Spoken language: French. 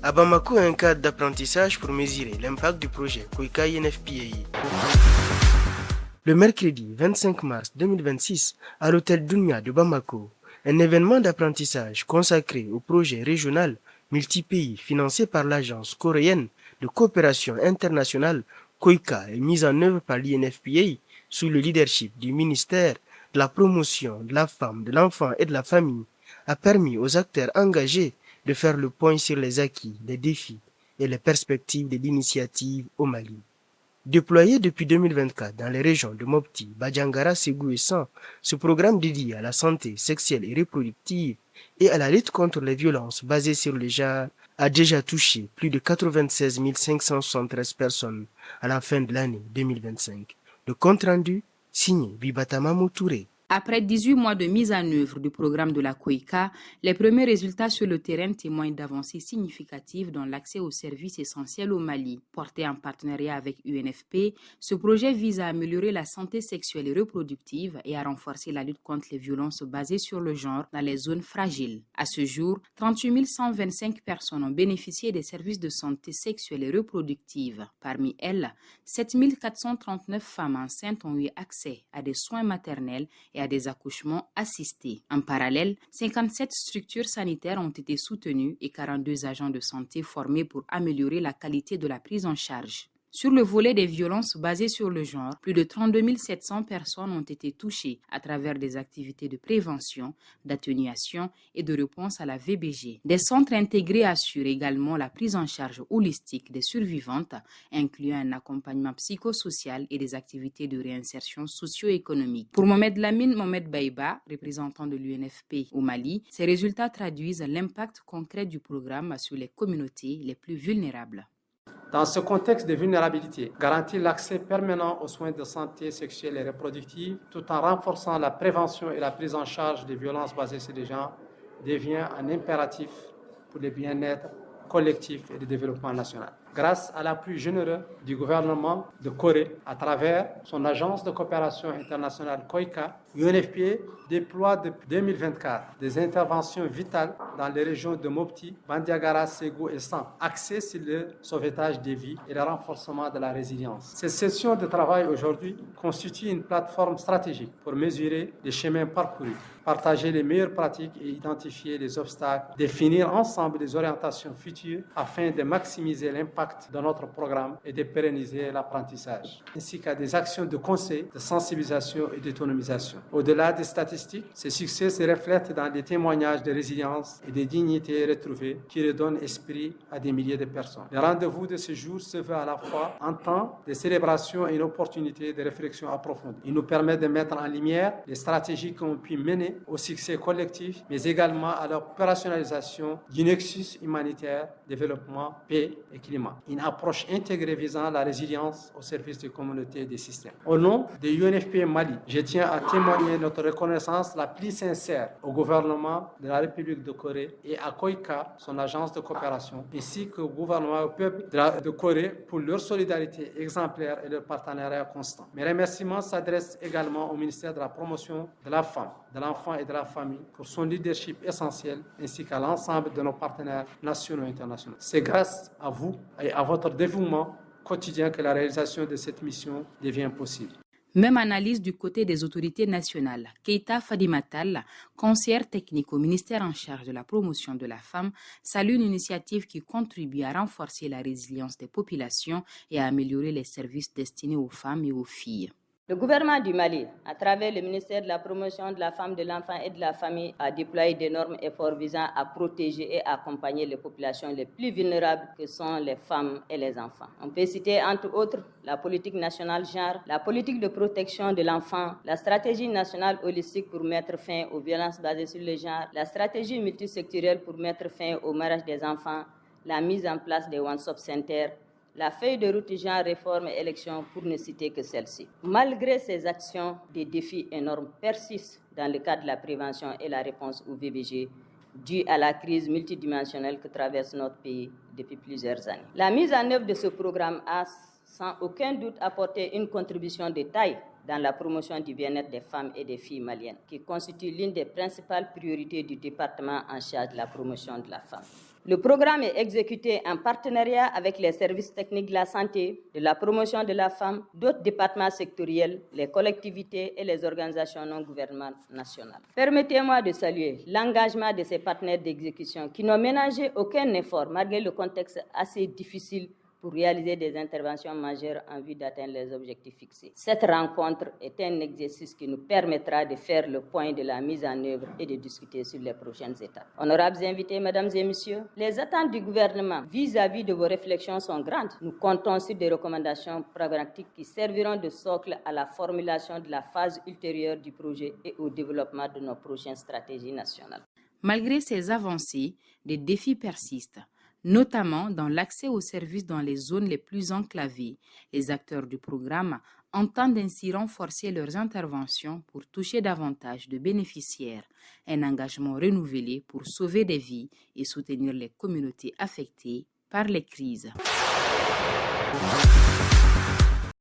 À Bamako, un cadre d'apprentissage pour mesurer l'impact du projet Koika INFPI. Le mercredi 25 mars 2026, à l'hôtel Dunia de Bamako, un événement d'apprentissage consacré au projet régional multi-pays financé par l'agence coréenne de coopération internationale Koika est mis en œuvre par l'INFPA sous le leadership du ministère de la promotion de la femme, de l'enfant et de la famille, a permis aux acteurs engagés de faire le point sur les acquis, les défis et les perspectives de l'initiative au Mali. Déployé depuis 2024 dans les régions de Mopti, Badjangara, Ségou et San, ce programme dédié à la santé sexuelle et reproductive et à la lutte contre les violences basées sur le genre a déjà touché plus de 96 573 personnes à la fin de l'année 2025. Le compte rendu, signé Bibatama Moutouré. Après 18 mois de mise en œuvre du programme de la Koika, les premiers résultats sur le terrain témoignent d'avancées significatives dans l'accès aux services essentiels au Mali. Porté en partenariat avec UNFP, ce projet vise à améliorer la santé sexuelle et reproductive et à renforcer la lutte contre les violences basées sur le genre dans les zones fragiles. À ce jour, 38 125 personnes ont bénéficié des services de santé sexuelle et reproductive. Parmi elles, 7 439 femmes enceintes ont eu accès à des soins maternels et à des accouchements assistés. En parallèle, 57 structures sanitaires ont été soutenues et 42 agents de santé formés pour améliorer la qualité de la prise en charge. Sur le volet des violences basées sur le genre, plus de 32 700 personnes ont été touchées à travers des activités de prévention, d'atténuation et de réponse à la VBG. Des centres intégrés assurent également la prise en charge holistique des survivantes, incluant un accompagnement psychosocial et des activités de réinsertion socio-économique. Pour Mohamed Lamine Mohamed Baïba, représentant de l'UNFP au Mali, ces résultats traduisent l'impact concret du programme sur les communautés les plus vulnérables. Dans ce contexte de vulnérabilité, garantir l'accès permanent aux soins de santé sexuelle et reproductive, tout en renforçant la prévention et la prise en charge des violences basées sur les genres, devient un impératif pour le bien-être collectif et le développement national. Grâce à l'appui généreux du gouvernement de Corée à travers son agence de coopération internationale KOICA, UNFPA déploie depuis 2024 des interventions vitales dans les régions de Mopti, Bandiagara, Ségou et San, axées sur le sauvetage des vies et le renforcement de la résilience. Ces sessions de travail aujourd'hui constituent une plateforme stratégique pour mesurer les chemins parcourus, partager les meilleures pratiques et identifier les obstacles, définir ensemble les orientations futures afin de maximiser l'impact de notre programme et de pérenniser l'apprentissage, ainsi qu'à des actions de conseil, de sensibilisation et d'autonomisation. Au-delà des statistiques, ces succès se reflètent dans des témoignages de résilience et de dignité retrouvées qui redonnent esprit à des milliers de personnes. Le rendez-vous de ce jour se veut à la fois un temps de célébration et une opportunité de réflexion approfondie. Il nous permet de mettre en lumière les stratégies qui ont pu mener au succès collectif, mais également à l'opérationnalisation du nexus humanitaire, développement, paix et climat. Une approche intégrée visant la résilience au service des communautés et des systèmes. Au nom de l'UNFPA Mali, je tiens à témoigner notre reconnaissance la plus sincère au gouvernement de la République de Corée et à KOICA, son agence de coopération, ainsi qu'au gouvernement et au peuple de Corée pour leur solidarité exemplaire et leur partenariat constant. Mes remerciements s'adressent également au ministère de la Promotion de la Femme, de l'Enfant et de la Famille pour son leadership essentiel, ainsi qu'à l'ensemble de nos partenaires nationaux et internationaux. C'est grâce à vous et à votre dévouement quotidien que la réalisation de cette mission devient possible. Même analyse du côté des autorités nationales. Keita Fadimatal, conseillère technique au ministère en charge de la promotion de la femme, salue une initiative qui contribue à renforcer la résilience des populations et à améliorer les services destinés aux femmes et aux filles. Le gouvernement du Mali, à travers le ministère de la Promotion de la Femme, de l'Enfant et de la Famille, a déployé d'énormes efforts visant à protéger et accompagner les populations les plus vulnérables que sont les femmes et les enfants. On peut citer entre autres la politique nationale genre, la politique de protection de l'enfant, la stratégie nationale holistique pour mettre fin aux violences basées sur le genre, la stratégie multisectorielle pour mettre fin au mariage des enfants, la mise en place des one-stop centers, la feuille de route genre réforme et élection pour ne citer que celle-ci. Malgré ces actions, des défis énormes persistent dans le cadre de la prévention et la réponse au VBG due à la crise multidimensionnelle que traverse notre pays depuis plusieurs années. La mise en œuvre de ce programme a sans aucun doute apporté une contribution de taille dans la promotion du bien-être des femmes et des filles maliennes, qui constitue l'une des principales priorités du département en charge de la promotion de la femme. Le programme est exécuté en partenariat avec les services techniques de la santé, de la promotion de la femme, d'autres départements sectoriels, les collectivités et les organisations non gouvernementales nationales. Permettez-moi de saluer l'engagement de ces partenaires d'exécution qui n'ont ménagé aucun effort malgré le contexte assez difficile pour réaliser des interventions majeures en vue d'atteindre les objectifs fixés. Cette rencontre est un exercice qui nous permettra de faire le point de la mise en œuvre et de discuter sur les prochaines étapes. Honorables invités, mesdames et messieurs, les attentes du gouvernement vis-à-vis de vos réflexions sont grandes. Nous comptons sur des recommandations pragmatiques qui serviront de socle à la formulation de la phase ultérieure du projet et au développement de nos prochaines stratégies nationales. Malgré ces avancées, des défis persistent, notamment dans l'accès aux services dans les zones les plus enclavées. Les acteurs du programme entendent ainsi renforcer leurs interventions pour toucher davantage de bénéficiaires, un engagement renouvelé pour sauver des vies et soutenir les communautés affectées par les crises.